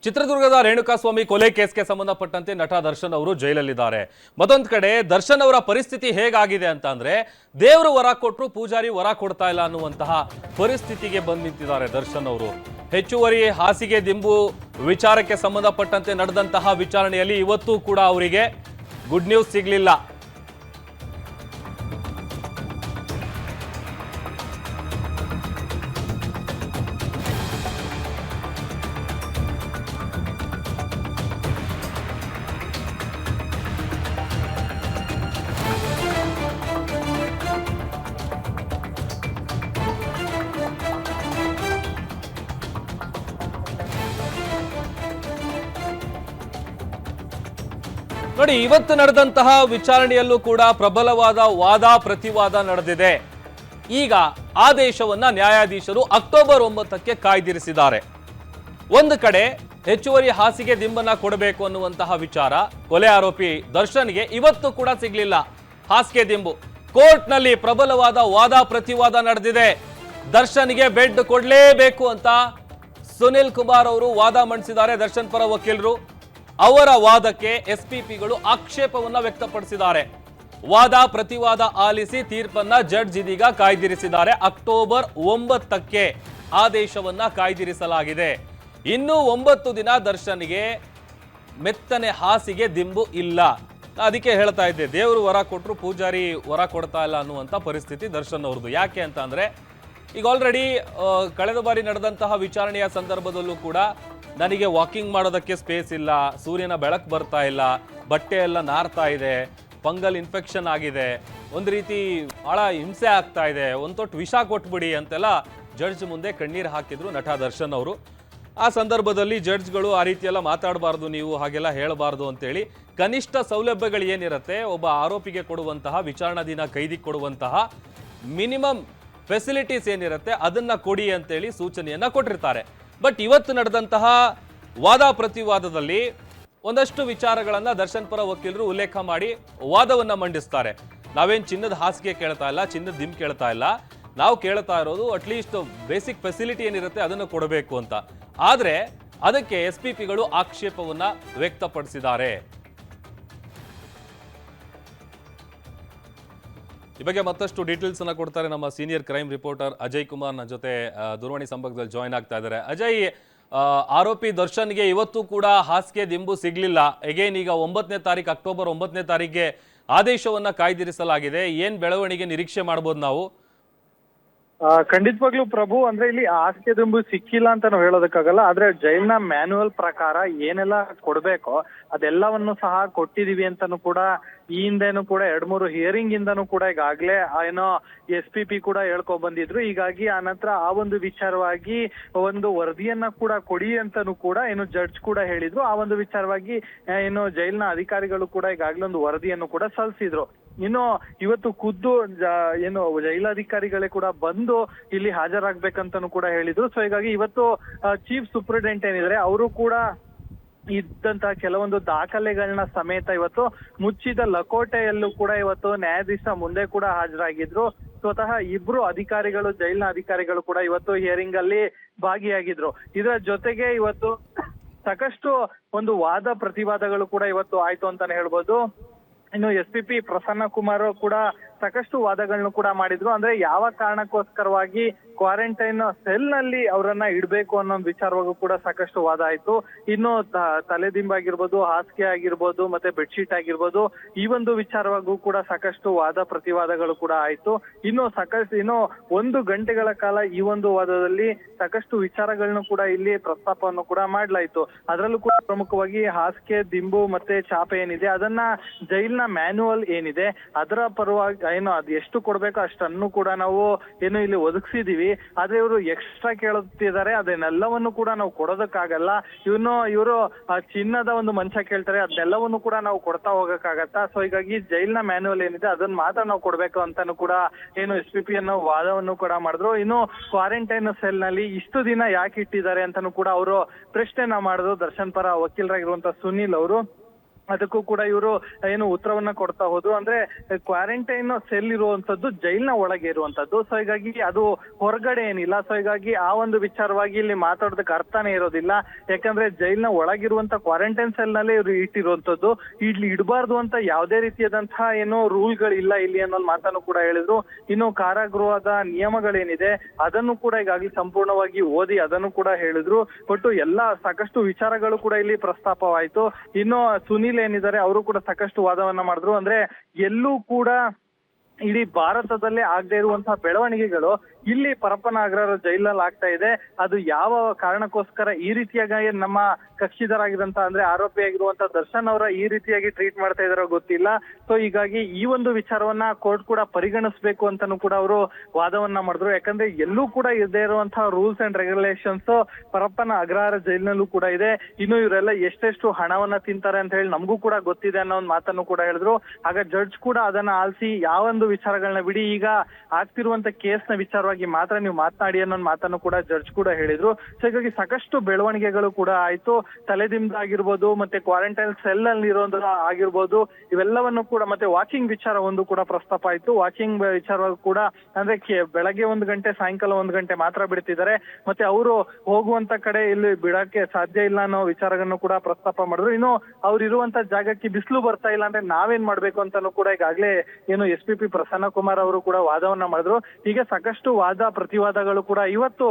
ಚಿತ್ರದುರ್ಗದ ರೇಣುಕಾಸ್ವಾಮಿ ಕೊಲೆ ಕೇಸ್ಗೆ ಸಂಬಂಧಪಟ್ಟಂತೆ ನಟ ದರ್ಶನ್ ಅವರು ಜೈಲಲ್ಲಿದ್ದಾರೆ. ಮತ್ತೊಂದು ಕಡೆ ದರ್ಶನ್ ಅವರ ಪರಿಸ್ಥಿತಿ ಹೇಗಾಗಿದೆ ಅಂತ ಅಂದ್ರೆ ದೇವರು ವರ ಕೊಟ್ಟರು ಪೂಜಾರಿ ವರ ಕೊಡ್ತಾ ಇಲ್ಲ ಅನ್ನುವಂತಹ ಪರಿಸ್ಥಿತಿಗೆ ಬಂದು ನಿಂತಿದ್ದಾರೆ ದರ್ಶನ್ ಅವರು. ಹೆಚ್ಚುವರಿ ಹಾಸಿಗೆ ದಿಂಬು ವಿಚಾರಕ್ಕೆ ಸಂಬಂಧಪಟ್ಟಂತೆ ನಡೆದಂತಹ ವಿಚಾರಣೆಯಲ್ಲಿ ಇವತ್ತು ಕೂಡ ಅವರಿಗೆ ಗುಡ್ ನ್ಯೂಸ್ ಸಿಗಲಿಲ್ಲ. ನೋಡಿ, ಇವತ್ತು ನಡೆದಂತಹ ವಿಚಾರಣೆಯಲ್ಲೂ ಕೂಡ ಪ್ರಬಲವಾದ ವಾದ ಪ್ರತಿವಾದ ನಡೆದಿದೆ. ಈಗ ಆದೇಶವನ್ನ ನ್ಯಾಯಾಧೀಶರು ಅಕ್ಟೋಬರ್ 9ಕ್ಕೆ ಕಾಯ್ದಿರಿಸಿದ್ದಾರೆ. ಒಂದು ಕಡೆ ಹೆಚ್ಚುವರಿ ಹಾಸಿಗೆ ದಿಂಬನ್ನ ಕೊಡಬೇಕು ಅನ್ನುವಂತಹ ವಿಚಾರ ಕೊಲೆ ಆರೋಪಿ ದರ್ಶನ್ಗೆ ಇವತ್ತು ಕೂಡ ಸಿಗ್ಲಿಲ್ಲ. ಹಾಸಿಗೆ ದಿಂಬು ಕೋರ್ಟ್ನಲ್ಲಿ ಪ್ರಬಲವಾದ ವಾದ ಪ್ರತಿವಾದ ನಡೆದಿದೆ. ದರ್ಶನ್ಗೆ ಬೆಡ್ ಕೊಡಲೇಬೇಕು ಅಂತ ಸುನಿಲ್ ಕುಮಾರ್ ಅವರು ವಾದ ಮಂಡಿಸಿದ್ದಾರೆ. ದರ್ಶನ್ ಪರ ವಕೀಲರು ಅವರ ವಾದಕ್ಕೆ ಎಸ್ಪಿಪಿಗಳು ಆಕ್ಷೇಪವನ್ನ ವ್ಯಕ್ತಪಡಿಸಿದ್ದಾರೆ. ವಾದ ಪ್ರತಿವಾದ ಆಲಿಸಿ ತೀರ್ಪನ್ನ ಜಡ್ಜ್ ಇದೀಗ ಕಾಯ್ದಿರಿಸಿದ್ದಾರೆ. ಅಕ್ಟೋಬರ್ 9ಕ್ಕೆ ಆದೇಶವನ್ನ ಕಾಯ್ದಿರಿಸಲಾಗಿದೆ. ಇನ್ನು 9 ದಿನ ದರ್ಶನ್ಗೆ ಮೆತ್ತನೆ ಹಾಸಿಗೆ ದಿಂಬು ಇಲ್ಲ. ಅದಕ್ಕೆ ಹೇಳ್ತಾ ಇದ್ದೆ, ದೇವರು ವರ ಕೊಟ್ಟರು ಪೂಜಾರಿ ವರ ಕೊಡ್ತಾ ಇಲ್ಲ ಅನ್ನುವಂಥ ಪರಿಸ್ಥಿತಿ ದರ್ಶನ್ ಅವ್ರದ್ದು. ಯಾಕೆ ಅಂತ ಅಂದ್ರೆ ಈಗ ಆಲ್ರೆಡಿ ಕಳೆದ ಬಾರಿ ನಡೆದಂತಹ ವಿಚಾರಣೆಯ ಸಂದರ್ಭದಲ್ಲೂ ಕೂಡ ನನಗೆ ವಾಕಿಂಗ್ ಮಾಡೋದಕ್ಕೆ ಸ್ಪೇಸ್ ಇಲ್ಲ, ಸೂರ್ಯನ ಬೆಳಕು ಬರ್ತಾ ಇಲ್ಲ, ಬಟ್ಟೆ ಎಲ್ಲ ನಾರ್ತಾ ಇದೆ, ಫಂಗಲ್ ಇನ್ಫೆಕ್ಷನ್ ಆಗಿದೆ, ಒಂದು ರೀತಿ ಬಹಳ ಹಿಂಸೆ ಆಗ್ತಾ ಇದೆ, ಒಂದು ತೊಟ್ಟು ವಿಷ ಕೊಟ್ಬಿಡಿ ಅಂತೆಲ್ಲ ಜಡ್ಜ್ ಮುಂದೆ ಕಣ್ಣೀರು ಹಾಕಿದ್ರು ನಟ ದರ್ಶನ್ ಅವರು. ಆ ಸಂದರ್ಭದಲ್ಲಿ ಜಡ್ಜ್ಗಳು ಆ ರೀತಿಯೆಲ್ಲ ಮಾತಾಡಬಾರ್ದು, ನೀವು ಹಾಗೆಲ್ಲ ಹೇಳಬಾರ್ದು ಅಂತೇಳಿ ಕನಿಷ್ಠ ಸೌಲಭ್ಯಗಳು ಏನಿರುತ್ತೆ ಒಬ್ಬ ಆರೋಪಿಗೆ ಕೊಡುವಂತಹ, ವಿಚಾರಣಾಧೀನ ಕೈದಿಗೆ ಕೊಡುವಂತಹ ಮಿನಿಮಮ್ ಫೆಸಿಲಿಟೀಸ್ ಏನಿರುತ್ತೆ ಅದನ್ನ ಕೊಡಿ ಅಂತೇಳಿ ಸೂಚನೆಯನ್ನ ಕೊಟ್ಟಿರ್ತಾರೆ. ಬಟ್ ಇವತ್ತು ನಡೆದಂತಹ ವಾದ ಪ್ರತಿವಾದದಲ್ಲಿ ಒಂದಷ್ಟು ವಿಚಾರಗಳನ್ನ ದರ್ಶನ್ ಪರ ವಕೀಲರು ಉಲ್ಲೇಖ ಮಾಡಿ ವಾದವನ್ನ ಮಂಡಿಸ್ತಾರೆ. ನಾವೇನ್ ಚಿನ್ನದ ಹಾಸಿಗೆ ಕೇಳ್ತಾ ಇಲ್ಲ, ಚಿನ್ನದ ದಿಂಬು ಕೇಳ್ತಾ ಇಲ್ಲ, ನಾವು ಕೇಳ್ತಾ ಇರೋದು ಅಟ್ಲೀಸ್ಟ್ ಬೇಸಿಕ್ ಫೆಸಿಲಿಟಿ ಏನಿರುತ್ತೆ ಅದನ್ನು ಕೊಡಬೇಕು ಅಂತ. ಆದ್ರೆ ಅದಕ್ಕೆ ಎಸ್ಪಿಪಿಗಳು ಆಕ್ಷೇಪವನ್ನ ವ್ಯಕ್ತಪಡಿಸಿದ್ದಾರೆ. ಈ ಬಗ್ಗೆ ಮತ್ತಷ್ಟು ಡೀಟೇಲ್ಸ್ ಅನ್ನ ಕೊಡ್ತಾರೆ ನಮ್ಮ senior crime reporter Ajay Kumar ನನ್ನ ಜೊತೆ ದೂರವಾಣಿ ಸಂಪರ್ಕದಲ್ಲಿ ಜಾಯ್ನ್ ಆಗ್ತಾ ಇದ್ದಾರೆ. ಅಜಯ್, ಆರೋಪಿ ದರ್ಶನ್ಗೆ ಇವತ್ತು ಕೂಡ ಹಾಸಿಗೆ ದಿಂಬು ಸಿಗ್ಲಿಲ್ಲ. ಎಗೇನ್ ಈಗ 9ನೇ ತಾರೀಕು, ಅಕ್ಟೋಬರ್ 9ನೇ ತಾರೀಕಿಗೆ ಆದೇಶವನ್ನ ಕಾಯ್ದಿರಿಸಲಾಗಿದೆ. ಏನ್ ಬೆಳವಣಿಗೆ ನಿರೀಕ್ಷೆ ಮಾಡಬಹುದು ನಾವು? ಖಂಡಿತವಾಗ್ಲೂ ಪ್ರಭು, ಅಂದ್ರೆ ಇಲ್ಲಿ ಹಾಸಿಗೆ ದಿಂಬು ಸಿಕ್ಕಿಲ್ಲ ಅಂತ ನಾವು ಹೇಳೋದಕ್ಕಾಗಲ್ಲ. ಆದ್ರೆ ಜೈಲ್ನ ಮ್ಯಾನ್ಯುವಲ್ ಪ್ರಕಾರ ಏನೆಲ್ಲ ಕೊಡ್ಬೇಕೋ ಅದೆಲ್ಲವನ್ನು ಸಹ ಕೊಟ್ಟಿದೀವಿ ಅಂತಾನು ಕೂಡ ಈ ಹಿಂದೆನೂ ಕೂಡ 2-3 ಹಿಯರಿಂಗ್ ಇಂದನೂ ಕೂಡ ಈಗಾಗ್ಲೇ ಏನೋ SPP ಕೂಡ ಹೇಳ್ಕೊಂಡ್ ಬಂದಿದ್ರು. ಹೀಗಾಗಿ ಆ ನಂತರ ಆ ಒಂದು ವಿಚಾರವಾಗಿ ಒಂದು ವರದಿಯನ್ನ ಕೂಡ ಕೊಡಿ ಅಂತಾನು ಕೂಡ ಏನು ಜಡ್ಜ್ ಕೂಡ ಹೇಳಿದ್ರು. ಆ ಒಂದು ವಿಚಾರವಾಗಿ ಏನು ಜೈಲ್ನ ಅಧಿಕಾರಿಗಳು ಕೂಡ ಈಗಾಗ್ಲೇ ಒಂದು ವರದಿಯನ್ನು ಕೂಡ ಸಲ್ಲಿಸಿದ್ರು. ಇನ್ನು ಇವತ್ತು ಖುದ್ದು ಏನು ಜೈಲಾಧಿಕಾರಿಗಳೇ ಕೂಡ ಬಂದು ಇಲ್ಲಿ ಹಾಜರಾಗ್ಬೇಕಂತಾನು ಕೂಡ ಹೇಳಿದ್ರು. ಸೊ ಹೀಗಾಗಿ ಇವತ್ತು ಚೀಫ್ ಸೂಪರಿಂಟೆಂಡೆಂಟ್ ಏನಿದ್ರೆ ಅವರು ಕೂಡ ಇದ್ದಂತಹ ಕೆಲವೊಂದು ದಾಖಲೆಗಳನ್ನ ಸಮೇತ ಇವತ್ತು ಮುಚ್ಚಿದ ಲಕೋಟೆಯಲ್ಲೂ ಕೂಡ ಇವತ್ತು ನ್ಯಾಯಾಧೀಶ ಮುಂದೆ ಕೂಡ ಹಾಜರಾಗಿದ್ರು. ಸ್ವತಃ ಇಬ್ರು ಅಧಿಕಾರಿಗಳು, ಜೈಲಿನ ಅಧಿಕಾರಿಗಳು ಕೂಡ ಇವತ್ತು ಹಿಯರಿಂಗ್ ಅಲ್ಲಿ ಭಾಗಿಯಾಗಿದ್ರು. ಇದರ ಜೊತೆಗೆ ಇವತ್ತು ಸಾಕಷ್ಟು ಒಂದು ವಾದ ಪ್ರತಿವಾದಗಳು ಕೂಡ ಇವತ್ತು ಆಯ್ತು ಅಂತಾನೆ ಹೇಳ್ಬೋದು. ಇನ್ನು SPP ಪ್ರಸನ್ನ ಕುಮಾರ್ ಕೂಡ ಸಾಕಷ್ಟು ವಾದಗಳನ್ನು ಕೂಡ ಮಾಡಿದ್ರು. ಅಂದ್ರೆ ಯಾವ ಕಾರಣಕ್ಕೋಸ್ಕರವಾಗಿ ಕ್ವಾರಂಟೈನ್ ಸೆಲ್ ನಲ್ಲಿ ಅವರನ್ನ ಇಡ್ಬೇಕು ಅನ್ನೋ ವಿಚಾರವಾಗೂ ಕೂಡ ಸಾಕಷ್ಟು ವಾದ ಆಯ್ತು. ಇನ್ನು ತಲೆದಿಂಬು ಆಗಿರ್ಬೋದು, ಹಾಸಿಗೆ ಆಗಿರ್ಬೋದು, ಮತ್ತೆ ಬೆಡ್ಶೀಟ್ ಆಗಿರ್ಬೋದು, ಈ ಒಂದು ವಿಚಾರವಾಗೂ ಕೂಡ ಸಾಕಷ್ಟು ವಾದ ಪ್ರತಿವಾದಗಳು ಕೂಡ ಆಯ್ತು. ಇನ್ನು 1 ಗಂಟೆಗಳ ಕಾಲ ಈ ಒಂದು ವಾದದಲ್ಲಿ ಸಾಕಷ್ಟು ವಿಚಾರಗಳನ್ನು ಕೂಡ ಇಲ್ಲಿ ಪ್ರಸ್ತಾಪವನ್ನು ಕೂಡ ಮಾಡ್ಲಾಯ್ತು. ಅದರಲ್ಲೂ ಕೂಡ ಪ್ರಮುಖವಾಗಿ ಹಾಸಿಗೆ ದಿಂಬು ಮತ್ತೆ ಚಾಪೆ ಏನಿದೆ ಅದನ್ನ ಜೈಲ್ನ ಮ್ಯಾನ್ಯುವಲ್ ಏನಿದೆ ಅದರ ಪರವಾಗಿ ಏನು ಅದು ಎಷ್ಟು ಕೊಡ್ಬೇಕೋ ಅಷ್ಟನ್ನು ಕೂಡ ನಾವು ಏನು ಇಲ್ಲಿ ಒದಗಿಸಿದೀವಿ. ಆದ್ರೆ ಇವರು ಎಕ್ಸ್ಟ್ರಾ ಕೇಳುತ್ತಿದ್ದಾರೆ, ಅದನ್ನೆಲ್ಲವನ್ನು ಕೂಡ ನಾವು ಕೊಡೋದಕ್ಕಾಗಲ್ಲ. ಇವರು ಚಿನ್ನದ ಒಂದು ಮಂಚ ಕೇಳ್ತಾರೆ, ಅದನ್ನೆಲ್ಲವನ್ನು ಕೂಡ ನಾವು ಕೊಡ್ತಾ ಹೋಗಕ್ಕಾಗತ್ತಾ? ಸೊ ಹೀಗಾಗಿ ಜೈಲ್ನ ಮ್ಯಾನ್ಯುವಲ್ ಏನಿದೆ ಅದನ್ನ ಮಾತ್ರ ನಾವು ಕೊಡ್ಬೇಕು ಅಂತಾನು ಕೂಡ ಏನು SPP ಅನ್ನೋ ವಾದವನ್ನು ಕೂಡ ಮಾಡಿದ್ರು. ಇನ್ನು ಕ್ವಾರಂಟೈನ್ ಸೆಲ್ ನಲ್ಲಿ ಇಷ್ಟು ದಿನ ಯಾಕೆ ಇಟ್ಟಿದ್ದಾರೆ ಅಂತಾನು ಕೂಡ ಅವರು ಪ್ರಶ್ನೆನ ಮಾಡಿದ್ರು ದರ್ಶನ್ ಪರ ವಕೀಲರಾಗಿರುವಂತ ಸುನಿಲ್ ಅವರು. ಅದಕ್ಕೂ ಕೂಡ ಇವರು ಏನು ಉತ್ತರವನ್ನ ಕೊಡ್ತಾ ಹೋದ್ರು. ಅಂದ್ರೆ ಕ್ವಾರಂಟೈನ್ ಸೆಲ್ ಇರುವಂತದ್ದು ಜೈಲ್ನ ಒಳಗೆ ಇರುವಂತದ್ದು. ಸೊ ಹೀಗಾಗಿ ಅದು ಹೊರಗಡೆ ಏನಿಲ್ಲ. ಸೊ ಹೀಗಾಗಿ ಆ ಒಂದು ವಿಚಾರವಾಗಿ ಇಲ್ಲಿ ಮಾತಾಡೋದಕ್ಕೆ ಅರ್ಥನೇ ಇರೋದಿಲ್ಲ. ಯಾಕಂದ್ರೆ ಜೈಲ್ನ ಒಳಗಿರುವಂತ ಕ್ವಾರಂಟೈನ್ ಸೆಲ್ ನಲ್ಲೇ ಇವರು ಇಟ್ಟಿರುವಂತದ್ದು. ಇಲ್ಲಿ ಇಡಬಾರ್ದು ಅಂತ ಯಾವುದೇ ರೀತಿಯಾದಂತಹ ಏನೋ ರೂಲ್ಗಳಿಲ್ಲ ಇಲ್ಲಿ ಅನ್ನೋ ಮಾತನ್ನು ಕೂಡ ಹೇಳಿದ್ರು. ಇನ್ನು ಕಾರಾಗೃಹದ ನಿಯಮಗಳೇನಿದೆ ಅದನ್ನು ಕೂಡ ಈಗಾಗಲೇ ಸಂಪೂರ್ಣವಾಗಿ ಓದಿ ಅದನ್ನು ಕೂಡ ಹೇಳಿದ್ರು. ಒಟ್ಟು ಎಲ್ಲಾ ಸಾಕಷ್ಟು ವಿಚಾರಗಳು ಕೂಡ ಇಲ್ಲಿ ಪ್ರಸ್ತಾಪವಾಯಿತು. ಇನ್ನು ಸುನೀಲ್ ಏನಿದ್ದಾರೆ ಅವರು ಕೂಡ ಸಾಕಷ್ಟು ವಾದವನ್ನ ಮಾಡಿದ್ರು. ಅಂದ್ರೆ ಎಲ್ಲೂ ಕೂಡ ಇಡೀ ಭಾರತದಲ್ಲೇ ಆಗದೆ ಇರುವಂತಹ ಬೆಳವಣಿಗೆಗಳು ಇಲ್ಲಿ ಪರಪ್ಪನ ಅಗ್ರಹಾರ ಜೈಲಲ್ಲಿ ಆಗ್ತಾ ಇದೆ. ಅದು ಯಾವ ಕಾರಣಕ್ಕೋಸ್ಕರ ಈ ರೀತಿಯಾಗಿ ನಮ್ಮ ಕಕ್ಷಿದಾರಾಗಿದ್ದಂತ ಅಂದ್ರೆ ಆರೋಪಿಯಾಗಿರುವಂತ ದರ್ಶನ್ ಅವರ ಈ ರೀತಿಯಾಗಿ ಟ್ರೀಟ್ ಮಾಡ್ತಾ ಇದಾರೋ ಗೊತ್ತಿಲ್ಲ. ಸೊ ಹೀಗಾಗಿ ಈ ಒಂದು ವಿಚಾರವನ್ನ ಕೋರ್ಟ್ ಕೂಡ ಪರಿಗಣಿಸಬೇಕು ಅಂತಾನು ಕೂಡ ಅವರು ವಾದವನ್ನ ಮಾಡಿದ್ರು. ಯಾಕಂದ್ರೆ ಎಲ್ಲೂ ಕೂಡ ಇರದೇ ಇರುವಂತಹ rules and regulations Parappana Agrahara ಜೈಲಿನಲ್ಲೂ ಕೂಡ ಇದೆ. ಇನ್ನು ಇವರೆಲ್ಲ ಎಷ್ಟೆಷ್ಟು ಹಣವನ್ನ ತಿಂತಾರೆ ಅಂತ ಹೇಳಿ ನಮಗೂ ಕೂಡ ಗೊತ್ತಿದೆ ಅನ್ನೋ ಒಂದು ಮಾತನ್ನು ಕೂಡ ಹೇಳಿದ್ರು. ಆಗ ಜಡ್ಜ್ ಕೂಡ ಅದನ್ನ ಆಲಿಸಿ ಯಾವೊಂದು ವಿಚಾರಗಳನ್ನ ಬಿಡಿ, ಈಗ ಆಗ್ತಿರುವಂತ ಕೇಸ್ನ ವಿಚಾರವಾಗಿ ಮಾತ್ರ ನೀವು ಮಾತನಾಡಿ ಅನ್ನೋ ಮಾತನ್ನು ಕೂಡ ಜಡ್ಜ್ ಕೂಡ ಹೇಳಿದ್ರು. ಸೊ ಹೀಗಾಗಿ ಸಾಕಷ್ಟು ಬೆಳವಣಿಗೆಗಳು ಕೂಡ ಆಯ್ತು. ತಲೆದಿಂಬ ಆಗಿರ್ಬೋದು, ಮತ್ತೆ ಕ್ವಾರಂಟೈನ್ ಸೆಲ್ ಅಲ್ಲಿ ಇರೋದು ಆಗಿರ್ಬೋದು, ಇವೆಲ್ಲವನ್ನು ಕೂಡ ಮತ್ತೆ ವಾಕಿಂಗ್ ವಿಚಾರ ಒಂದು ಕೂಡ ಪ್ರಸ್ತಾಪ ಆಯ್ತು. ವಾಕಿಂಗ್ ವಿಚಾರವಾಗಿ ಕೂಡ ಅಂದ್ರೆ ಬೆಳಗ್ಗೆ 1 ಗಂಟೆ ಸಾಯಂಕಾಲ 1 ಗಂಟೆ ಮಾತ್ರ ಬಿಡ್ತಿದ್ದಾರೆ. ಮತ್ತೆ ಅವರು ಹೋಗುವಂತ ಕಡೆ ಇಲ್ಲಿ ಬಿಡಕ್ಕೆ ಸಾಧ್ಯ ಇಲ್ಲ ಅನ್ನೋ ವಿಚಾರಗಳನ್ನು ಕೂಡ ಪ್ರಸ್ತಾಪ ಮಾಡಿದ್ರು. ಇನ್ನು ಅವ್ರು ಇರುವಂತ ಜಾಗಕ್ಕೆ ಬಿಸಿಲು ಬರ್ತಾ ಇಲ್ಲ ಅಂದ್ರೆ ನಾವೇನ್ ಮಾಡ್ಬೇಕು ಅಂತಾನು ಕೂಡ ಈಗಾಗಲೇ ಏನು SPP ಪ್ರಸನ್ನ ಕುಮಾರ್ ಅವರು ಕೂಡ ವಾದವನ್ನ ಮಾಡಿದ್ರು. ಹೀಗೆ ಸಾಕಷ್ಟು ವಾದ ಪ್ರತಿವಾದಗಳು ಕೂಡ ಇವತ್ತು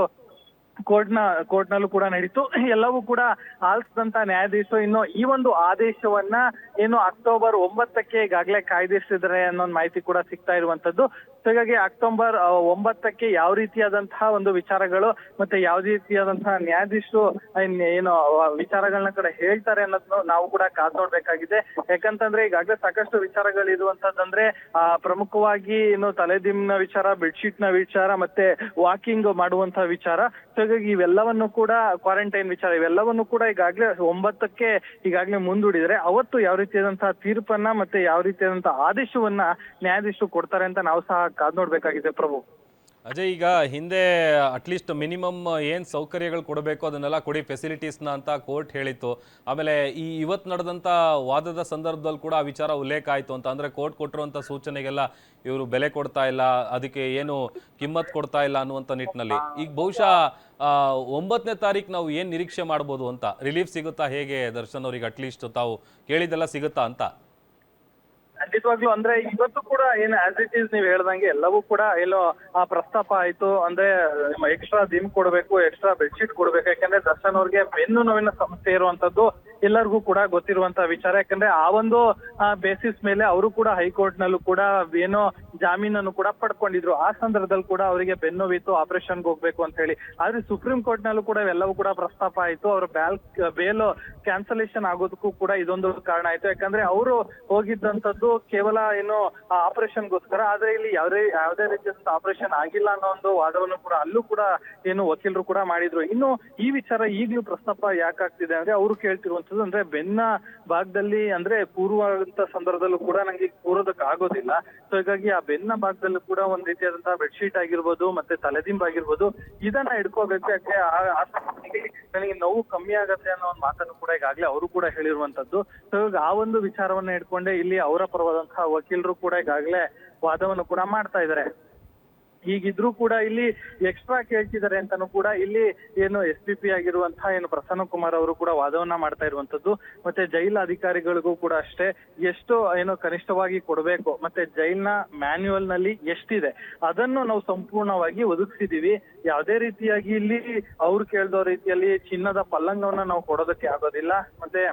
ಕೋರ್ಟ್ನಲ್ಲೂ ಕೂಡ ನಡೀತು. ಎಲ್ಲವೂ ಕೂಡ ಆಲಿಸಿದಂತ ನ್ಯಾಯಾಧೀಶರು ಇನ್ನು ಈ ಒಂದು ಆದೇಶವನ್ನ ಏನು ಅಕ್ಟೋಬರ್ 9ಕ್ಕೆ ಈಗಾಗಲೇ ಕಾಯ್ದಿರಿಸಿದ್ದಾರೆ ಅನ್ನೋ ಮಾಹಿತಿ ಕೂಡ ಸಿಗ್ತಾ ಇರುವಂತದ್ದು. ಸೊ ಹೀಗಾಗಿ ಅಕ್ಟೋಬರ್ 9ಕ್ಕೆ ಯಾವ ರೀತಿಯಾದಂತಹ ಒಂದು ವಿಚಾರಗಳು ಮತ್ತೆ ಯಾವ ರೀತಿಯಾದಂತಹ ನ್ಯಾಯಾಧೀಶರು ಏನು ವಿಚಾರಗಳನ್ನ ಕೂಡ ಹೇಳ್ತಾರೆ ಅನ್ನೋದನ್ನು ನಾವು ಕೂಡ ಕಾದ್ ನೋಡ್ಬೇಕಾಗಿದೆ. ಯಾಕಂತಂದ್ರೆ ಈಗಾಗಲೇ ಸಾಕಷ್ಟು ವಿಚಾರಗಳು ಇರುವಂತದಂದ್ರೆ ಪ್ರಮುಖವಾಗಿ ಏನು ತಲೆದಿಂಬಿನ ವಿಚಾರ, ಬೆಡ್ಶೀಟ್ ನ ವಿಚಾರ, ಮತ್ತೆ ವಾಕಿಂಗ್ ಮಾಡುವಂತಹ ವಿಚಾರ. ಸೊ ಹೀಗಾಗಿ ಇವೆಲ್ಲವನ್ನು ಕೂಡ ಕ್ವಾರಂಟೈನ್ ವಿಚಾರ ಇವೆಲ್ಲವನ್ನು ಕೂಡ ಈಗಾಗಲೇ 9ಕ್ಕೆ ಈಗಾಗಲೇ ಮುಂದೂಡಿದರೆ ಅವತ್ತು ಯಾವ ರೀತಿಯಾದಂತಹ ತೀರ್ಪನ್ನ ಮತ್ತೆ ಯಾವ ರೀತಿಯಾದಂತಹ ಆದೇಶವನ್ನ ನ್ಯಾಯಾಧೀಶರು ಕೊಡ್ತಾರೆ ಅಂತ ನಾವು ಸಹ ಕಾದ್ ನೋಡ್ಬೇಕಾಗಿದೆ ಪ್ರಭು. ಅಜಯ್, ಈಗ ಹಿಂದೆ ಅಟ್ಲೀಸ್ಟ್ ಮಿನಿಮಮ್ ಏನು ಸೌಕರ್ಯಗಳು ಕೊಡಬೇಕು ಅದನ್ನೆಲ್ಲ ಕೊಡಿ ಫೆಸಿಲಿಟೀಸ್ನ ಅಂತ ಕೋರ್ಟ್ ಹೇಳಿತ್ತು. ಆಮೇಲೆ ಇವತ್ತು ನಡೆದಂಥ ವಾದದ ಸಂದರ್ಭದಲ್ಲಿ ಕೂಡ ಆ ವಿಚಾರ ಉಲ್ಲೇಖ ಆಯಿತು ಅಂತ. ಅಂದರೆ ಕೋರ್ಟ್ ಕೊಟ್ಟಿರುವಂಥ ಸೂಚನೆಗೆಲ್ಲ ಇವರು ಬೆಲೆ ಕೊಡ್ತಾ ಇಲ್ಲ, ಅದಕ್ಕೆ ಏನು ಕಿಮ್ಮತ್ ಕೊಡ್ತಾ ಇಲ್ಲ ಅನ್ನುವಂಥ ನಿಟ್ಟಿನಲ್ಲಿ ಈಗ ಬಹುಶಃ 9ನೇ ತಾರೀಕು ನಾವು ಏನು ನಿರೀಕ್ಷೆ ಮಾಡ್ಬೋದು ಅಂತ? ರಿಲೀಫ್ ಸಿಗುತ್ತಾ ಹೇಗೆ ದರ್ಶನ್ ಅವ್ರಿಗೆ? ಅಟ್ಲೀಸ್ಟ್ ತಾವು ಕೇಳಿದ್ದೆಲ್ಲ ಸಿಗುತ್ತಾ ಅಂತ? ಖಂಡಿತವಾಗ್ಲೂ ಅಂದ್ರೆ ಇವತ್ತು ಕೂಡ ಏನು ಆಸ್ ಇಟ್ ಈಸ್ ನೀವು ಹೇಳ್ದಂಗೆ ಎಲ್ಲವೂ ಕೂಡ ಎಲ್ಲೋ ಆ ಪ್ರಸ್ತಾಪ ಆಯ್ತು. ಅಂದ್ರೆ ಎಕ್ಸ್ಟ್ರಾ ದಿಮ್ ಕೊಡ್ಬೇಕು, ಎಕ್ಸ್ಟ್ರಾ ಬೆಡ್ಶೀಟ್ ಕೊಡ್ಬೇಕು. ಯಾಕಂದ್ರೆ ದರ್ಶನ್ ಅವ್ರಿಗೆ ಬೆನ್ನು ನೋವಿನ ಸಮಸ್ಯೆ ಇರುವಂತದ್ದು ಎಲ್ಲರಿಗೂ ಕೂಡ ಗೊತ್ತಿರುವಂತಹ ವಿಚಾರ. ಯಾಕಂದ್ರೆ ಆ ಒಂದು ಬೇಸಿಸ್ ಮೇಲೆ ಅವರು ಕೂಡ ಹೈಕೋರ್ಟ್ ನಲ್ಲೂ ಕೂಡ ಏನೋ ಜಾಮೀನನ್ನು ಕೂಡ ಪಡ್ಕೊಂಡಿದ್ರು. ಆ ಸಂದರ್ಭದಲ್ಲಿ ಕೂಡ ಅವರಿಗೆ ಬೆನ್ನೋವಿತ್ತು, ಆಪರೇಷನ್ಗೆ ಹೋಗ್ಬೇಕು ಅಂತ ಹೇಳಿ. ಆದ್ರೆ ಸುಪ್ರೀಂ ಕೋರ್ಟ್ ನಲ್ಲೂ ಕೂಡ ಇವೆಲ್ಲವೂ ಕೂಡ ಪ್ರಸ್ತಾಪ ಆಯ್ತು. ಅವ್ರ ಬೇಲ್ ಕ್ಯಾನ್ಸಲೇಷನ್ ಆಗೋದಕ್ಕೂ ಕೂಡ ಇದೊಂದು ಕಾರಣ ಆಯ್ತು. ಯಾಕಂದ್ರೆ ಅವರು ಹೋಗಿದ್ದಂಥದ್ದು ಕೇವಲ ಏನು ಆಪರೇಷನ್ಗೋಸ್ಕರ. ಆದ್ರೆ ಇಲ್ಲಿ ಯಾವುದೇ ರೀತಿಯ ಆಪರೇಷನ್ ಆಗಿಲ್ಲ ಅನ್ನೋ ಒಂದು ವಾದವನ್ನು ಕೂಡ ಅಲ್ಲೂ ಕೂಡ ಏನು ವಕೀಲರು ಕೂಡ ಮಾಡಿದ್ರು. ಇನ್ನು ಈ ವಿಚಾರ ಈಗಲೂ ಪ್ರಸ್ತಾಪ ಯಾಕಾಗ್ತಿದೆ ಅಂದ್ರೆ ಅವರು ಕೇಳ್ತಿರುವಂತದ್ದು ಅಂದ್ರೆ ಬೆನ್ನ ಭಾಗದಲ್ಲಿ ಅಂದ್ರೆ ಕೂರುವಂತ ಸಂದರ್ಭದಲ್ಲೂ ಕೂಡ ನಂಗೆ ಕೂರೋದಕ್ಕೆ ಆಗೋದಿಲ್ಲ. ಸೊ ಹೀಗಾಗಿ ಆ ಬೆನ್ನ ಭಾಗದಲ್ಲೂ ಕೂಡ ಒಂದ್ ರೀತಿಯಾದಂತಹ ಬೆಡ್ಶೀಟ್ ಆಗಿರ್ಬೋದು ಮತ್ತೆ ತಲೆದಿಂಬು ಆಗಿರ್ಬೋದು ಇದನ್ನ ಹಿಡ್ಕೋಬೇಕು. ಯಾಕೆ ನನಗೆ ನೋವು ಕಮ್ಮಿ ಆಗತ್ತೆ ಅನ್ನೋ ಒಂದು ಮಾತನ್ನು ಕೂಡ ಈಗಾಗಲೇ ಅವರು ಕೂಡ ಹೇಳಿರುವಂತದ್ದು. ಸೊ ಆ ಒಂದು ವಿಚಾರವನ್ನ ಹಿಡ್ಕೊಂಡೆ ಇಲ್ಲಿ ಅವರ ಪರವಾದಂತಹ ವಕೀಲರು ಕೂಡ ಈಗಾಗಲೇ ವಾದವನ್ನು ಕೂಡ ಮಾಡ್ತಾ ಇದ್ದಾರೆ. ಹೀಗಿದ್ರು ಕೂಡ ಇಲ್ಲಿ ಎಕ್ಸ್ಟ್ರಾ ಕೇಳ್ತಿದ್ದಾರೆ ಅಂತಾನು ಕೂಡ ಇಲ್ಲಿ ಏನು SPP ಆಗಿರುವಂತಹ ಏನು ಪ್ರಸನ್ನ ಕುಮಾರ್ ಅವರು ಕೂಡ ವಾದವನ್ನ ಮಾಡ್ತಾ ಇರುವಂತದ್ದು. ಮತ್ತೆ ಜೈಲ್ ಅಧಿಕಾರಿಗಳಿಗೂ ಕೂಡ ಅಷ್ಟೇ ಎಷ್ಟು ಏನು ಕನಿಷ್ಠವಾಗಿ ಕೊಡಬೇಕು ಮತ್ತೆ ಜೈಲ್ನ ಮ್ಯಾನ್ಯುಯಲ್ ನಲ್ಲಿ ಎಷ್ಟಿದೆ ಅದನ್ನು ನಾವು ಸಂಪೂರ್ಣವಾಗಿ ಒದಗಿಸಿದೀವಿ. ಯಾವುದೇ ರೀತಿಯಾಗಿ ಇಲ್ಲಿ ಅವ್ರು ಕೇಳ್ದೋ ರೀತಿಯಲ್ಲಿ ಚಿನ್ನದ ಪಲ್ಲಂಗವನ್ನ ನಾವು ಕೊಡೋದಕ್ಕೆ ಆಗೋದಿಲ್ಲ. ಮತ್ತೆ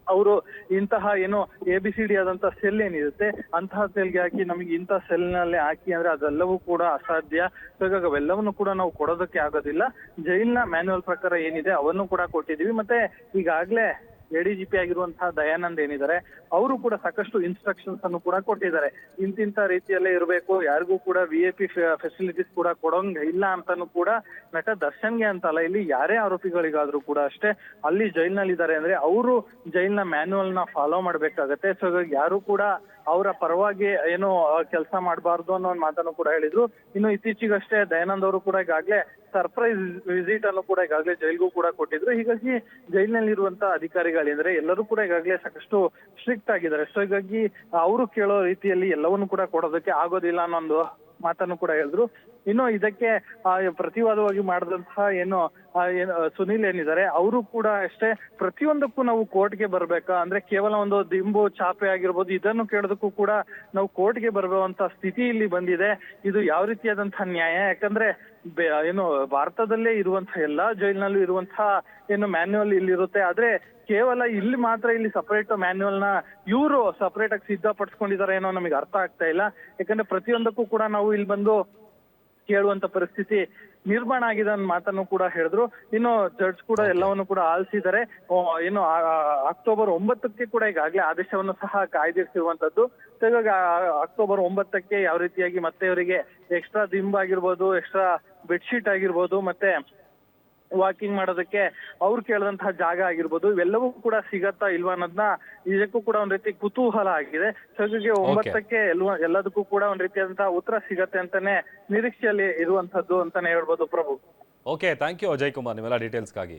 ಅವರು ಇಂತಹ ಏನು ABCD ಆದಂತಹ ಸೆಲ್ ಏನಿರುತ್ತೆ ಅಂತಹ ಸೆಲ್ಗೆ ಹಾಕಿ ನಮಗೆ ಇಂತಹ ಸೆಲ್ ನಲ್ಲಿ ಹಾಕಿ ಅಂದ್ರೆ ಅದೆಲ್ಲವೂ ಕೂಡ ಅಸಾಧ್ಯ. ಹಾಗಾಗಿ ಅವೆಲ್ಲವನ್ನು ಕೂಡ ನಾವು ಕೊಡೋದಕ್ಕೆ ಆಗೋದಿಲ್ಲ. ಜೈಲ್ನ ಮ್ಯಾನ್ಯುಯಲ್ ಪ್ರಕಾರ ಏನಿದೆ ಅವನ್ನು ಕೂಡ ಕೊಟ್ಟಿದೀವಿ. ಮತ್ತೆ ಈಗಾಗ್ಲೇ ADGP ಆಗಿರುವಂತಹ ದಯಾನಂದ್ ಏನಿದ್ದಾರೆ ಅವರು ಕೂಡ ಸಾಕಷ್ಟು ಇನ್ಸ್ಟ್ರಕ್ಷನ್ಸ್ ಅನ್ನು ಕೂಡ ಕೊಟ್ಟಿದ್ದಾರೆ. ಇಂತಿಂತ ರೀತಿಯಲ್ಲೇ ಇರಬೇಕು, ಯಾರಿಗೂ ಕೂಡ VIP ಫೆಸಿಲಿಟೀಸ್ ಕೂಡ ಕೊಡೋಂಗ ಇಲ್ಲ ಅಂತಾನು ಕೂಡ ನಟ ದರ್ಶನ್ಗೆ ಅಂತಲ್ಲ ಇಲ್ಲಿ ಯಾರೇ ಆರೋಪಿಗಳಿಗಾದ್ರೂ ಕೂಡ ಅಷ್ಟೇ ಅಲ್ಲಿ ಜೈಲ್ನಲ್ಲಿ ಇದ್ದಾರೆ ಅಂದ್ರೆ ಅವರು ಜೈಲ್ನ ಮ್ಯಾನ್ಯುಯಲ್ ನ ಫಾಲೋ ಮಾಡ್ಬೇಕಾಗತ್ತೆ. ಸೊ ಯಾರು ಕೂಡ ಅವರ ಪರವಾಗಿ ಏನು ಕೆಲಸ ಮಾಡಬಾರ್ದು ಅನ್ನೋ ಒಂದು ಮಾತನ್ನು ಕೂಡ ಹೇಳಿದ್ರು. ಇನ್ನು ಇತ್ತೀಚೆಗಷ್ಟೇ ದಯಾನಂದ್ ಅವರು ಕೂಡ ಈಗಾಗಲೇ ಸರ್ಪ್ರೈಸ್ ವಿಸಿಟ್ ಅನ್ನು ಕೂಡ ಈಗಾಗಲೇ ಜೈಲ್ಗೂ ಕೂಡ ಕೊಟ್ಟಿದ್ರು. ಹೀಗಾಗಿ ಜೈಲಿನಲ್ಲಿರುವಂತ ಅಧಿಕಾರಿಗಳೇಂದ್ರೆ ಎಲ್ಲರೂ ಕೂಡ ಈಗಾಗಲೇ ಸಾಕಷ್ಟು ಸ್ಟ್ರಿಕ್ಟ್ ಆಗಿದ್ದಾರೆ. ಸೊ ಹೀಗಾಗಿ ಅವರು ಕೇಳೋ ರೀತಿಯಲ್ಲಿ ಎಲ್ಲವನ್ನೂ ಕೂಡ ಕೊಡೋದಕ್ಕೆ ಆಗೋದಿಲ್ಲ ಅನ್ನೋ ಒಂದು ಮಾತನ್ನು ಕೂಡ ಹೇಳಿದ್ರು. ಇನ್ನು ಇದಕ್ಕೆ ಪ್ರತಿವಾದವಾಗಿ ಮಾಡಿದಂತಹ ಏನು ಸುನಿಲ್ ಏನಿದ್ದಾರೆ ಅವರು ಕೂಡ ಅಷ್ಟೇ, ಪ್ರತಿಯೊಂದಕ್ಕೂ ನಾವು ಕೋರ್ಟ್ಗೆ ಬರ್ಬೇಕಾ, ಅಂದ್ರೆ ಕೇವಲ ಒಂದು ದಿಂಬು ಚಾಪೆ ಆಗಿರ್ಬೋದು ಇದನ್ನು ಕೇಳೋದಕ್ಕೂ ಕೂಡ ನಾವು ಕೋರ್ಟ್ಗೆ ಬರುವಂತ ಸ್ಥಿತಿ ಇಲ್ಲಿ ಬಂದಿದೆ. ಇದು ಯಾವ ರೀತಿಯಾದಂತಹ ನ್ಯಾಯ? ಯಾಕಂದ್ರೆ ಏನು ಭಾರತದಲ್ಲೇ ಇರುವಂತಹ ಎಲ್ಲಾ ಜೈಲಿನಲ್ಲೂ ಇರುವಂತಹ ಏನು ಮ್ಯಾನ್ಯುವಲ್ ಇಲ್ಲಿರುತ್ತೆ, ಆದ್ರೆ ಕೇವಲ ಇಲ್ಲಿ ಮಾತ್ರ ಇಲ್ಲಿ ಸಪರೇಟ್ ಮ್ಯಾನ್ಯುವಲ್ ನ ಇವರು ಸಪರೇಟ್ ಆಗಿ ಸಿದ್ಧಪಡಿಸ್ಕೊಂಡಿದ್ದಾರೆ ಏನೋ ನಮಗೆ ಅರ್ಥ ಆಗ್ತಾ ಇಲ್ಲ. ಯಾಕಂದ್ರೆ ಪ್ರತಿಯೊಂದಕ್ಕೂ ಕೂಡ ನಾವು ಇಲ್ಲಿ ಬಂದು ಕೇಳುವಂತ ಪರಿಸ್ಥಿತಿ ನಿರ್ಮಾಣ ಆಗಿದೆ ಅನ್ನೋ ಮಾತನ್ನು ಕೂಡ ಹೇಳಿದ್ರು. ಇನ್ನು ಜಡ್ಜ್ ಕೂಡ ಎಲ್ಲವನ್ನು ಕೂಡ ಆಲಿಸಿದ್ದಾರೆ. ಏನು ಅಕ್ಟೋಬರ್ 9ಕ್ಕೆ ಕೂಡ ಈಗಾಗಲೇ ಆದೇಶವನ್ನು ಸಹ ಕಾಯ್ದಿರಿಸಿರುವಂತದ್ದು. ಹೀಗಾಗಿ ಅಕ್ಟೋಬರ್ 9ಕ್ಕೆ ಯಾವ ರೀತಿಯಾಗಿ ಮತ್ತೆ ಇವರಿಗೆ ಎಕ್ಸ್ಟ್ರಾ ದಿಂಬ್ ಆಗಿರ್ಬೋದು, ಎಕ್ಸ್ಟ್ರಾ ಬೆಡ್ಶೀಟ್ ಆಗಿರ್ಬೋದು, ಮತ್ತೆ ವಾಕಿಂಗ್ ಮಾಡೋದಕ್ಕೆ ಅವ್ರು ಕೇಳಿದಂತಹ ಜಾಗ ಆಗಿರ್ಬೋದು, ಇವೆಲ್ಲವೂ ಕೂಡ ಸಿಗತ್ತಾ ಇಲ್ವಾ ಅನ್ನೋದನ್ನ ಇದಕ್ಕೂ ಕೂಡ ಒಂದ್ ರೀತಿ ಕುತೂಹಲ ಆಗಿದೆ. ಹಾಗಾಗಿ 9ಕ್ಕೆ ಎಲ್ಲದಕ್ಕೂ ಕೂಡ ಒಂದ್ ರೀತಿಯಾದಂತಹ ಉತ್ತರ ಸಿಗತ್ತೆ ಅಂತಾನೆ ನಿರೀಕ್ಷೆಯಲ್ಲಿ ಇರುವಂತದ್ದು ಅಂತಾನೆ ಹೇಳ್ಬೋದು Prabhu. Okay, thank you Ajay Kumar ನಿಮ್ಮೆಲ್ಲ ಡೀಟೇಲ್ಸ್ಗಾಗಿ.